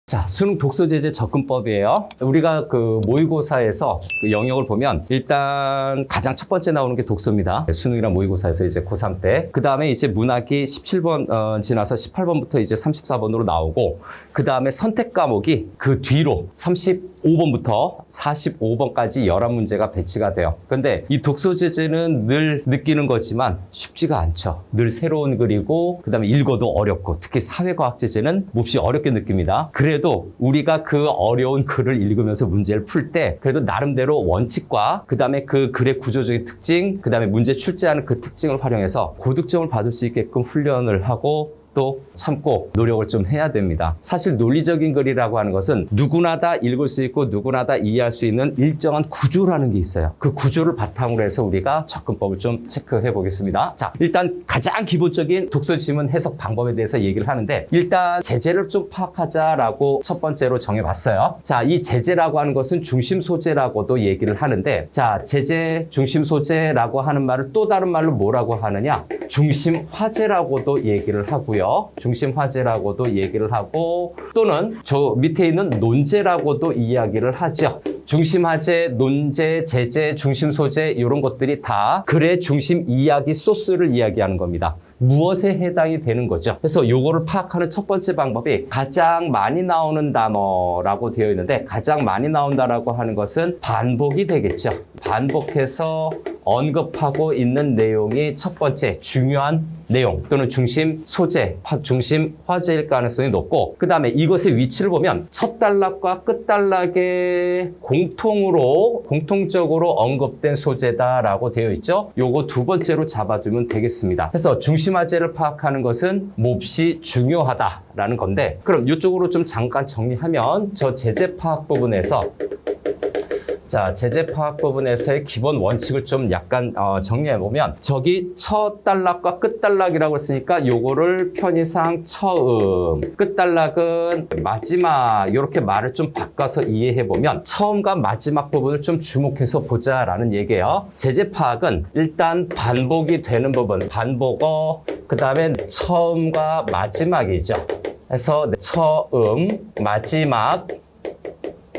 자, 수능 독서제재 접근법이에요. 우리가 그 모의고사에서 그 영역을 보면 일단 가장 첫 번째 나오는 게 독서입니다. 수능이랑 모의고사에서 이제 고3 때. 그 다음에 이제 문학이 17번 지나서 18번부터 이제 34번으로 나오고, 그 다음에 선택 과목이 그 뒤로 35번부터 45번까지 11문제가 배치가 돼요. 근데 이 독서제재는 늘 느끼는 거지만 쉽지가 않죠. 늘 새로운 글이고, 그 다음에 읽어도 어렵고, 특히 사회과학제재는 몹시 어렵게 느낍니다. 그래도 우리가 그 어려운 글을 읽으면서 문제를 풀 때 그래도 나름대로 원칙과 그 다음에 그 글의 구조적인 특징, 그 다음에 문제 출제하는 그 특징을 활용해서 고득점을 받을 수 있게끔 훈련을 하고 또 참고 노력을 좀 해야 됩니다. 사실 논리적인 글이라고 하는 것은 누구나 다 읽을 수 있고 누구나 다 이해할 수 있는 일정한 구조라는 게 있어요. 그 구조를 바탕으로 해서 우리가 접근법을 좀 체크해 보겠습니다. 자, 일단 가장 기본적인 독서 지문 해석 방법에 대해서 얘기를 하는데, 일단 제재를 좀 파악하자라고 첫 번째로 정해봤어요. 자, 이 제재라고 하는 것은 중심 소재라고도 얘기를 하는데, 자, 제재, 중심 소재라고 하는 말을 또 다른 말로 뭐라고 하느냐? 중심 화제라고도 얘기를 하고요. 중심 화제라고도 얘기를 하고, 또는 저 밑에 있는 논제라고도 이야기를 하죠. 중심 화제, 논제, 제재, 중심 소재 이런 것들이 다 글의 중심 이야기 소스를 이야기하는 겁니다. 무엇에 해당이 되는 거죠. 그래서 요거를 파악하는 첫 번째 방법이 가장 많이 나오는 단어라고 되어 있는데, 가장 많이 나온다라고 하는 것은 반복이 되겠죠. 반복해서 언급하고 있는 내용이 첫 번째 중요한 내용 또는 중심 소재, 중심 화제일 가능성이 높고, 그 다음에 이것의 위치를 보면 첫 단락과 끝 단락에 공통적으로 언급된 소재다라고 되어 있죠. 요거 두 번째로 잡아두면 되겠습니다. 그래서 중심 화제를 파악하는 것은 몹시 중요하다라는 건데, 그럼 이쪽으로 좀 잠깐 정리하면 저 제재 파악 부분에서, 자, 제재 파악 부분에서의 기본 원칙을 좀 약간 정리해보면, 저기 첫 단락과 끝 단락이라고 했으니까 요거를 편의상 처음, 끝 단락은 마지막, 이렇게 말을 좀 바꿔서 이해해보면 처음과 마지막 부분을 좀 주목해서 보자라는 얘기예요. 제재 파악은 일단 반복이 되는 부분, 반복어, 그 다음에 처음과 마지막이죠. 그래서 처음, 마지막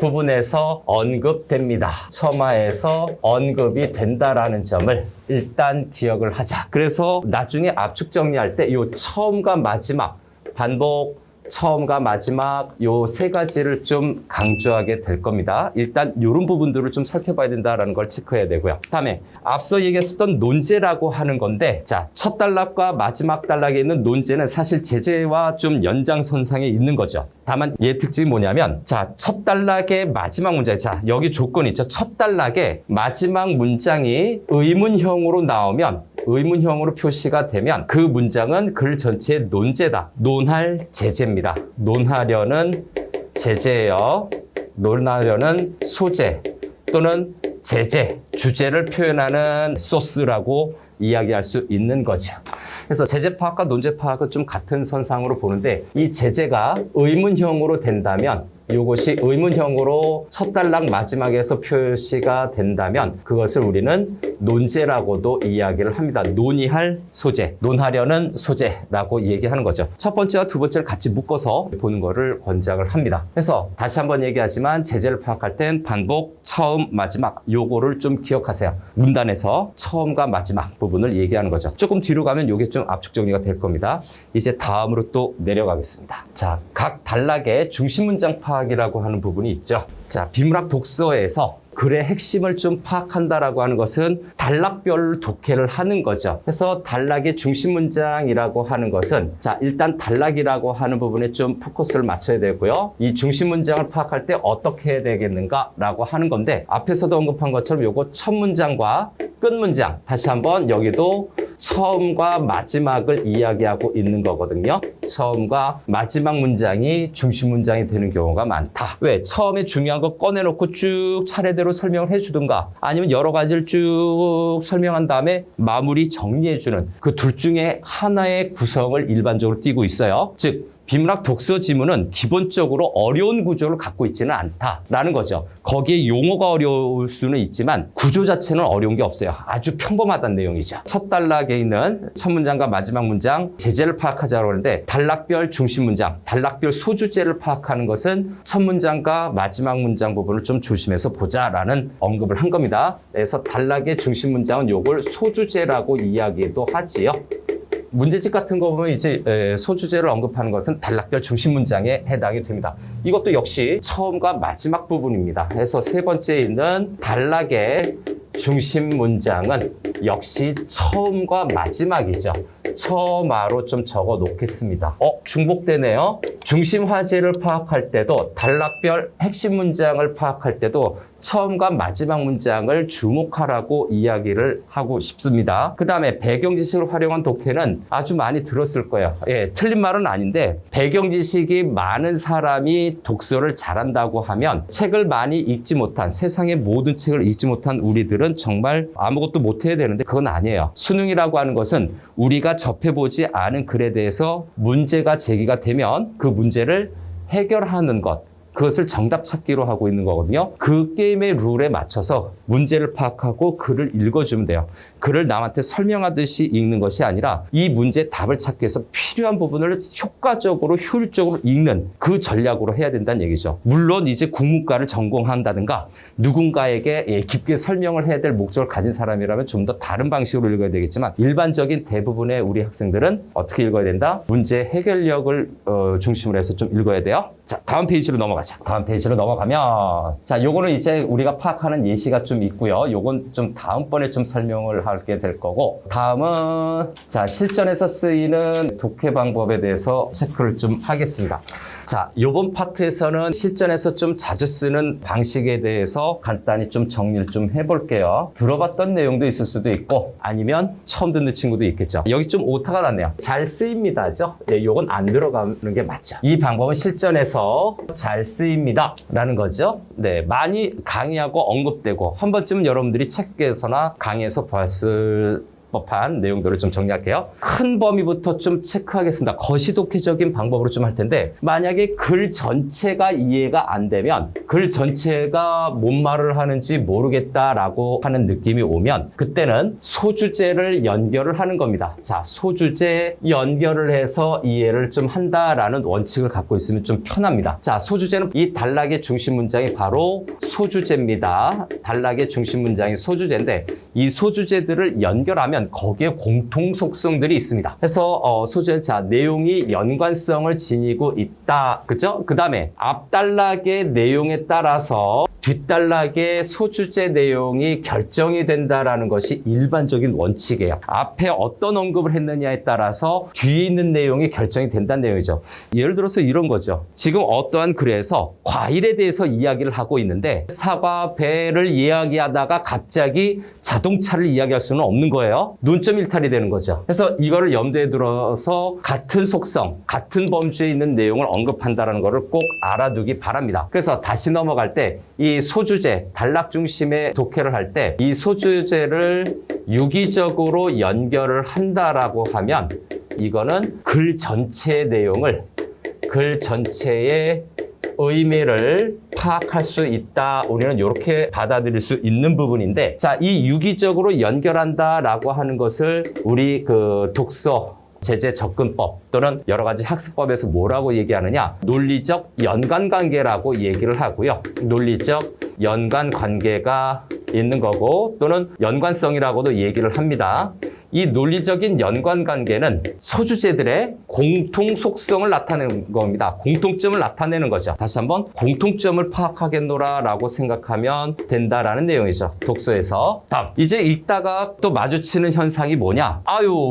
부분에서 언급됩니다. 첨화에서 언급이 된다라는 점을 일단 기억을 하자. 그래서 나중에 압축 정리할 때 이 처음과 마지막, 반복, 처음과 마지막 요 세 가지를 좀 강조하게 될 겁니다. 일단 이런 부분들을 좀 살펴봐야 된다는 걸 체크해야 되고요. 다음에 앞서 얘기했었던 논제라고 하는 건데, 자, 첫 단락과 마지막 단락에 있는 논제는 사실 제재와 좀 연장선상에 있는 거죠. 다만 얘 특징이 뭐냐면, 자, 첫 단락의 마지막 문장, 자, 여기 조건이 있죠. 첫 단락의 마지막 문장이 의문형으로 나오면, 의문형으로 표시가 되면 그 문장은 글 전체의 논제다. 논할 제재입니다. 논하려는 제재예요. 논하려는 소재 또는 제재, 주제를 표현하는 소스라고 이야기할 수 있는 거죠. 그래서 제재 파악과 논제 파악은 좀 같은 선상으로 보는데, 이 제재가 의문형으로 된다면, 이것이 의문형으로 첫 단락 마지막에서 표시가 된다면 그것을 우리는 논제라고도 이야기를 합니다. 논의할 소재, 논하려는 소재라고 얘기하는 거죠. 첫 번째와 두 번째를 같이 묶어서 보는 거를 권장을 합니다. 그래서 다시 한번 얘기하지만 제재를 파악할 땐 반복, 처음, 마지막 요거를 좀 기억하세요. 문단에서 처음과 마지막 부분을 얘기하는 거죠. 조금 뒤로 가면 요게 좀 압축 정리가 될 겁니다. 이제 다음으로 또 내려가겠습니다. 자, 각 단락의 중심 문장 파악이라고 하는 부분이 있죠. 자, 비문학 독서에서 글의 핵심을 좀 파악한다라고 하는 것은 단락별 독해를 하는 거죠. 그래서 단락의 중심 문장이라고 하는 것은, 자, 일단 단락이라고 하는 부분에 좀 포커스를 맞춰야 되고요. 이 중심 문장을 파악할 때 어떻게 해야 되겠는가라고 하는 건데, 앞에서도 언급한 것처럼 요거 첫 문장과 끝 문장, 다시 한번 여기도 처음과 마지막을 이야기하고 있는 거거든요. 처음과 마지막 문장이 중심 문장이 되는 경우가 많다. 왜? 처음에 중요한 거 꺼내놓고 쭉 차례대로 설명을 해주든가, 아니면 여러 가지를 쭉 설명한 다음에 마무리 정리해주는 그 둘 중에 하나의 구성을 일반적으로 띠고 있어요. 즉, 비문학 독서 지문은 기본적으로 어려운 구조를 갖고 있지는 않다라는 거죠. 거기에 용어가 어려울 수는 있지만 구조 자체는 어려운 게 없어요. 아주 평범하다는 내용이죠. 첫 단락에 있는 첫 문장과 마지막 문장 제재를 파악하자고 하는데 단락별 중심 문장, 단락별 소주제를 파악하는 것은 첫 문장과 마지막 문장 부분을 좀 조심해서 보자라는 언급을 한 겁니다. 그래서 단락의 중심 문장은 요걸 소주제라고 이야기도 하지요. 문제집 같은 거 보면 이제 소주제를 언급하는 것은 단락별 중심 문장에 해당이 됩니다. 이것도 역시 처음과 마지막 부분입니다. 그래서 세 번째에 있는 단락의 중심 문장은 역시 처음과 마지막이죠. 처마로 좀 적어 놓겠습니다. 중복되네요. 중심 화제를 파악할 때도 단락별 핵심 문장을 파악할 때도 처음과 마지막 문장을 주목하라고 이야기를 하고 싶습니다. 그 다음에 배경 지식을 활용한 독해는 아주 많이 들었을 거예요. 틀린 말은 아닌데 배경 지식이 많은 사람이 독서를 잘한다고 하면 책을 많이 읽지 못한 세상의 모든 책을 읽지 못한 우리들은 정말 아무것도 못해야 되는데 그건 아니에요. 수능이라고 하는 것은 우리가 접해보지 않은 글에 대해서 문제가 제기가 되면 그 문제를 해결하는 것, 그것을 정답 찾기로 하고 있는 거거든요. 그 게임의 룰에 맞춰서 문제를 파악하고 글을 읽어주면 돼요. 글을 남한테 설명하듯이 읽는 것이 아니라 이 문제의 답을 찾기 위해서 필요한 부분을 효과적으로 효율적으로 읽는 그 전략으로 해야 된다는 얘기죠. 물론 이제 국문과를 전공한다든가 누군가에게 깊게 설명을 해야 될 목적을 가진 사람이라면 좀 더 다른 방식으로 읽어야 되겠지만 일반적인 대부분의 우리 학생들은 어떻게 읽어야 된다? 문제 해결력을 중심으로 해서 좀 읽어야 돼요. 자, 다음 페이지로 넘어가자. 다음 페이지로 넘어가면 자, 요거는 이제 우리가 파악하는 예시가 좀 있고요. 요건 좀 다음번에 좀 설명을 하게 될 거고 다음은 자, 실전에서 쓰이는 독해 방법에 대해서 체크를 좀 하겠습니다. 자, 요번 파트에서는 실전에서 좀 자주 쓰는 방식에 대해서 간단히 좀 정리를 좀 해볼게요. 들어봤던 내용도 있을 수도 있고 아니면 처음 듣는 친구도 있겠죠. 여기 좀 오타가 났네요. 잘 쓰입니다죠. 요건 안 들어가는 게 맞죠. 이 방법은 실전에서 잘 쓰입니다 라는 거죠. 네, 많이 강의하고 언급되고 한 번쯤은 여러분들이 책에서나 강의에서 봤을 법한 내용들을 좀 정리할게요. 큰 범위부터 좀 체크하겠습니다. 거시독해적인 방법으로 좀 할 텐데 만약에 글 전체가 이해가 안 되면 글 전체가 뭔 말을 하는지 모르겠다라고 하는 느낌이 오면 그때는 소주제를 연결을 하는 겁니다. 자, 소주제 연결을 해서 이해를 좀 한다라는 원칙을 갖고 있으면 좀 편합니다. 자, 소주제는 이 단락의 중심 문장이 바로 소주제입니다. 단락의 중심 문장이 소주제인데 이 소주제들을 연결하면 거기에 공통 속성들이 있습니다. 그래서 소주제 자 내용이 연관성을 지니고 있다. 그죠? 그 다음에 앞단락의 내용에 따라서 뒷단락의 소주제 내용이 결정이 된다라는 것이 일반적인 원칙이에요. 앞에 어떤 언급을 했느냐에 따라서 뒤에 있는 내용이 결정이 된다는 내용이죠. 예를 들어서 이런 거죠. 지금 어떠한 글에서 과일에 대해서 이야기를 하고 있는데 사과, 배를 이야기하다가 갑자기 자동차를 이야기할 수는 없는 거예요. 논점 일탈이 되는 거죠. 그래서 이거를 염두에 들어서 같은 속성, 같은 범주에 있는 내용을 언급한다는 것을 꼭 알아두기 바랍니다. 그래서 다시 넘어갈 때 이 소주제, 단락 중심의 독해를 할 때 이 소주제를 유기적으로 연결을 한다라고 하면 이거는 글 전체의 내용을, 글 전체의 의미를 파악할 수 있다. 우리는 이렇게 받아들일 수 있는 부분인데 자, 이 유기적으로 연결한다라고 하는 것을 우리 그 독서 제재 접근법 또는 여러 가지 학습법에서 뭐라고 얘기하느냐? 논리적 연관관계라고 얘기를 하고요. 논리적 연관관계가 있는 거고 또는 연관성이라고도 얘기를 합니다. 이 논리적인 연관관계는 소주제들의 공통 속성을 나타내는 겁니다. 공통점을 나타내는 거죠. 다시 한번 공통점을 파악하겠노라라고 생각하면 된다라는 내용이죠. 독서에서. 다음, 이제 읽다가 또 마주치는 현상이 뭐냐?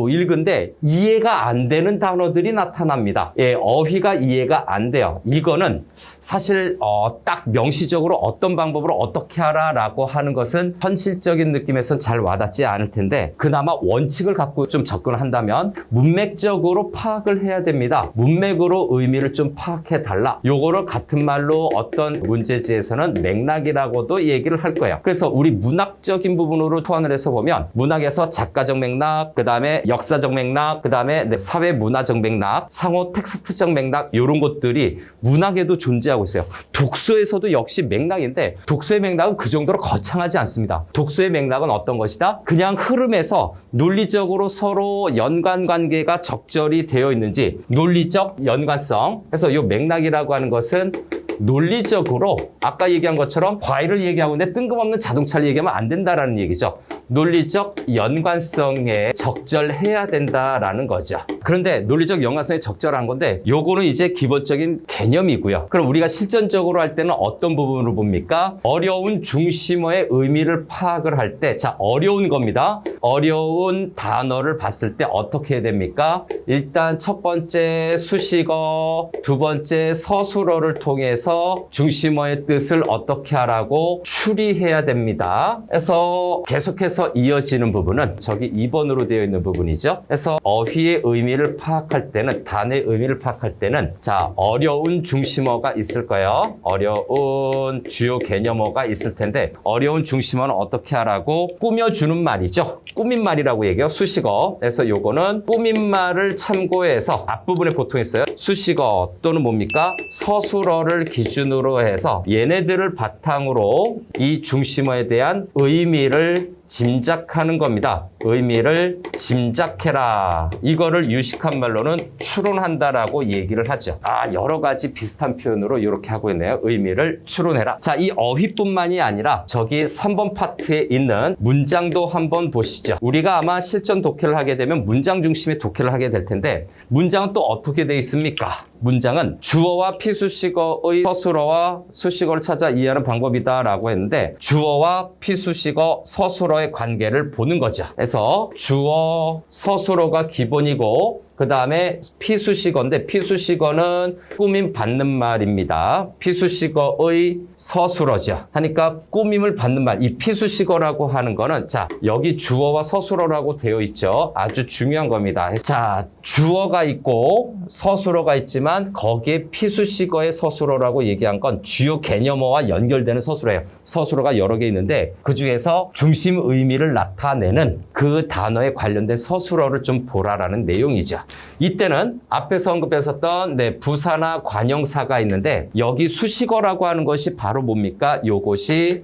읽은데 이해가 안 되는 단어들이 나타납니다. 어휘가 이해가 안 돼요. 이거는 사실 딱 명시적으로 어떤 방법으로 어떻게 하라라고 하는 것은 현실적인 느낌에선 잘 와닿지 않을 텐데 그나마 원칙을 갖고 좀 접근을 한다면 문맥적으로 파악을 해야 됩니다. 문맥으로 의미를 좀 파악해 달라. 요거를 같은 말로 어떤 문제지에서는 맥락이라고도 얘기를 할 거예요. 그래서 우리 문학적인 부분으로 토안을 해서 보면 문학에서 작가적 맥락, 그 다음에 역사적 맥락, 그 다음에 사회 문화적 맥락, 상호 텍스트적 맥락 이런 것들이 문학에도 존재하고 있어요. 독서에서도 역시 맥락인데 독서의 맥락은 그 정도로 거창하지 않습니다. 독서의 맥락은 어떤 것이다? 그냥 흐름에서 논리적으로 서로 연관관계가 적절히 되어 있는지 논리적 연관성. 그래서 이 맥락이라고 하는 것은 논리적으로 아까 얘기한 것처럼 과일을 얘기하고 있는데 뜬금없는 자동차를 얘기하면 안 된다라는 얘기죠. 논리적 연관성에 적절해야 된다라는 거죠. 그런데 논리적 연관성에 적절한 건데 요거는 이제 기본적인 개념이고요. 그럼 우리가 실전적으로 할 때는 어떤 부분으로 봅니까? 어려운 중심어의 의미를 파악을 할 때, 자, 어려운 겁니다. 어려운 단어를 봤을 때 어떻게 해야 됩니까? 일단 첫 번째 수식어, 두 번째 서술어를 통해서 중심어의 뜻을 어떻게 하라고 추리해야 됩니다. 그래서 계속해서 이어지는 부분은 저기 2번으로 되어 있는 부분이죠. 그래서 어휘의 의미를 파악할 때는, 단어의 의미를 파악할 때는 자, 어려운 중심어가 있을 거예요. 어려운 주요 개념어가 있을 텐데 어려운 중심어는 어떻게 하라고? 꾸며주는 말이죠. 꾸민말이라고 얘기해요. 수식어. 그래서 요거는 꾸민말을 참고해서 앞부분에 보통 있어요. 수식어 또는 뭡니까? 서술어를 기준으로 해서 얘네들을 바탕으로 이 중심어에 대한 의미를 짐작하는 겁니다. 의미를 짐작해라. 이거를 유식한 말로는 추론한다라고 얘기를 하죠. 여러 가지 비슷한 표현으로 이렇게 하고 있네요. 의미를 추론해라. 자, 이 어휘뿐만이 아니라 저기 3번 파트에 있는 문장도 한번 보시죠. 우리가 아마 실전 독해를 하게 되면 문장 중심의 독해를 하게 될 텐데 문장은 또 어떻게 돼 있습니까? 문장은 주어와 피수식어의 서술어와 수식어를 찾아 이해하는 방법이다라고 했는데 주어와 피수식어, 서술어의 관계를 보는 거죠. 그래서 주어, 서술어가 기본이고 그 다음에 피수식어인데 피수식어는 꾸밈 받는 말입니다. 피수식어의 서술어죠. 하니까 꾸밈을 받는 말. 이 피수식어라고 하는 거는 자, 여기 주어와 서술어라고 되어 있죠. 아주 중요한 겁니다. 자, 주어가 있고 서술어가 있지만 거기에 피수식어의 서술어라고 얘기한 건 주요 개념어와 연결되는 서술어예요. 서술어가 여러 개 있는데 그중에서 중심 의미를 나타내는 그 단어에 관련된 서술어를 좀 보라라는 내용이죠. 이때는 앞에서 언급했었던 부사나 관형사가 있는데 여기 수식어라고 하는 것이 바로 뭡니까? 요것이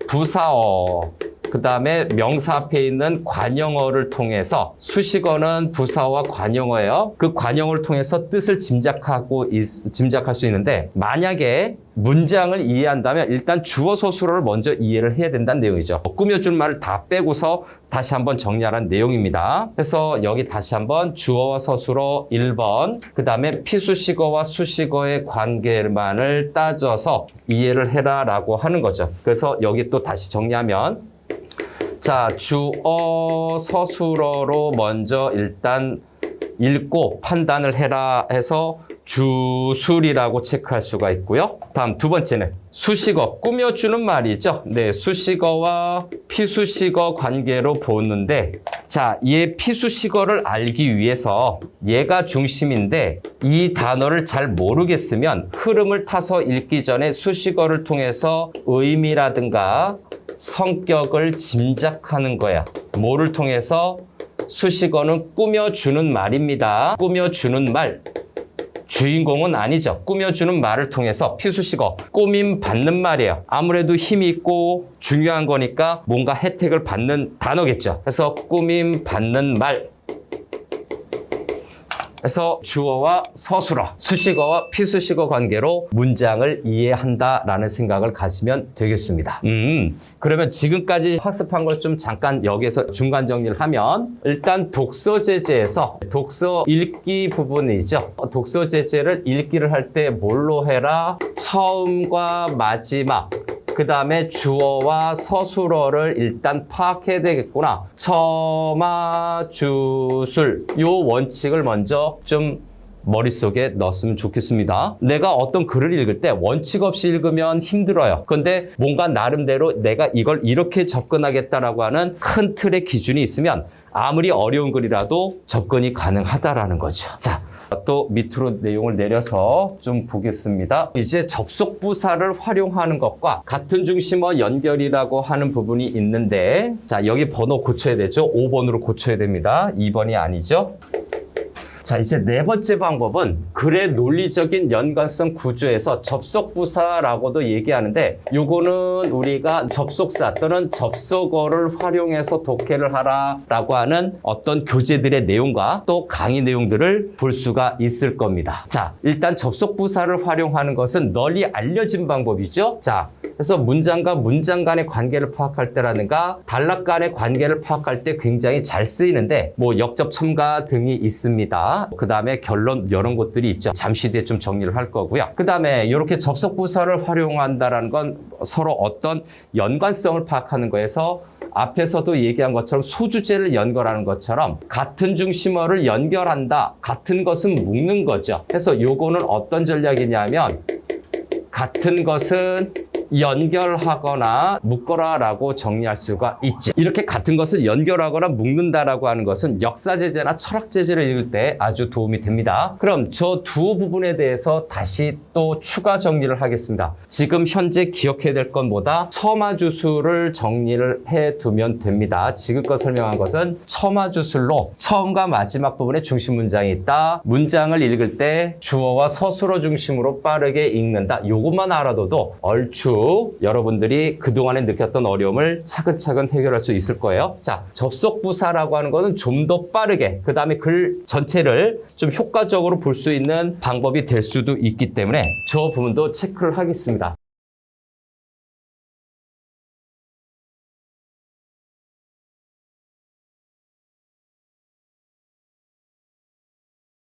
부사어. 그 다음에 명사 앞에 있는 관형어를 통해서 수식어는 부사어와 관형어예요. 그 관형어를 통해서 뜻을 짐작할 수 있는데 만약에 문장을 이해한다면 일단 주어 서술어를 먼저 이해를 해야 된다는 내용이죠. 꾸며준 말을 다 빼고서 다시 한번 정리하라는 내용입니다. 그래서 여기 다시 한번 주어와 서술어 1번, 그 다음에 피수식어와 수식어의 관계만을 따져서 이해를 해라라고 하는 거죠. 그래서 여기 또 다시 정리하면 자, 주어 서술어로 먼저 일단 읽고 판단을 해라 해서 주술이라고 체크할 수가 있고요. 다음 두 번째는 수식어, 꾸며주는 말이죠. 수식어와 피수식어 관계로 보는데 자, 얘 피수식어를 알기 위해서 얘가 중심인데 이 단어를 잘 모르겠으면 흐름을 타서 읽기 전에 수식어를 통해서 의미라든가 성격을 짐작하는 거야. 뭐를 통해서? 수식어는 꾸며주는 말입니다. 꾸며주는 말. 주인공은 아니죠. 꾸며주는 말을 통해서 피수식어, 꾸밈 받는 말이에요. 아무래도 힘이 있고 중요한 거니까 뭔가 혜택을 받는 단어겠죠. 그래서 꾸밈 받는 말. 그래서 주어와 서술어, 수식어와 피수식어 관계로 문장을 이해한다라는 생각을 가지면 되겠습니다. 그러면 지금까지 학습한 걸 좀 잠깐 여기서 중간 정리를 하면 일단 독서 제재에서 독서 읽기 부분이죠. 독서 제재를 읽기를 할 때 뭘로 해라? 처음과 마지막. 그 다음에 주어와 서술어를 일단 파악해야 되겠구나. 처마, 주술 요 원칙을 먼저 좀 머릿속에 넣었으면 좋겠습니다. 내가 어떤 글을 읽을 때 원칙 없이 읽으면 힘들어요. 그런데 뭔가 나름대로 내가 이걸 이렇게 접근하겠다라고 하는 큰 틀의 기준이 있으면 아무리 어려운 글이라도 접근이 가능하다라는 거죠. 자, 또 밑으로 내용을 내려서 좀 보겠습니다. 이제 접속 부사를 활용하는 것과 같은 중심어 연결이라고 하는 부분이 있는데, 자, 여기 번호 고쳐야 되죠. 5번으로 고쳐야 됩니다. 2번이 아니죠. 자, 이제 네 번째 방법은 글의 논리적인 연관성 구조에서 접속부사라고도 얘기하는데, 요거는 우리가 접속사 또는 접속어를 활용해서 독해를 하라라고 하는 어떤 교재들의 내용과 또 강의 내용들을 볼 수가 있을 겁니다. 자, 일단 접속부사를 활용하는 것은 널리 알려진 방법이죠. 자, 그래서 문장과 문장 간의 관계를 파악할 때라든가 단락 간의 관계를 파악할 때 굉장히 잘 쓰이는데, 뭐 역접 첨가 등이 있습니다. 그 다음에 결론 이런 것들이 있죠. 잠시 뒤에 좀 정리를 할 거고요. 그 다음에 이렇게 접속부사를 활용한다는 건 서로 어떤 연관성을 파악하는 거에서 앞에서도 얘기한 것처럼 소주제를 연결하는 것처럼 같은 중심어를 연결한다. 같은 것은 묶는 거죠. 그래서 요거는 어떤 전략이냐면 같은 것은 연결하거나 묶어라라고 정리할 수가 있죠. 이렇게 같은 것을 연결하거나 묶는다라고 하는 것은 역사제재나 철학제재를 읽을 때 아주 도움이 됩니다. 그럼 저 두 부분에 대해서 다시 또 추가 정리를 하겠습니다. 지금 현재 기억해야 될 것보다 첨화주술을 정리를 해두면 됩니다. 지금껏 설명한 것은 첨화주술로 처음과 마지막 부분에 중심 문장이 있다. 문장을 읽을 때 주어와 서술어 중심으로 빠르게 읽는다. 요것만 알아둬도 얼추 여러분들이 그동안에 느꼈던 어려움을 차근차근 해결할 수 있을 거예요. 자, 접속부사라고 하는 거는 좀 더 빠르게, 그 다음에 글 전체를 좀 효과적으로 볼 수 있는 방법이 될 수도 있기 때문에 저 부분도 체크를 하겠습니다.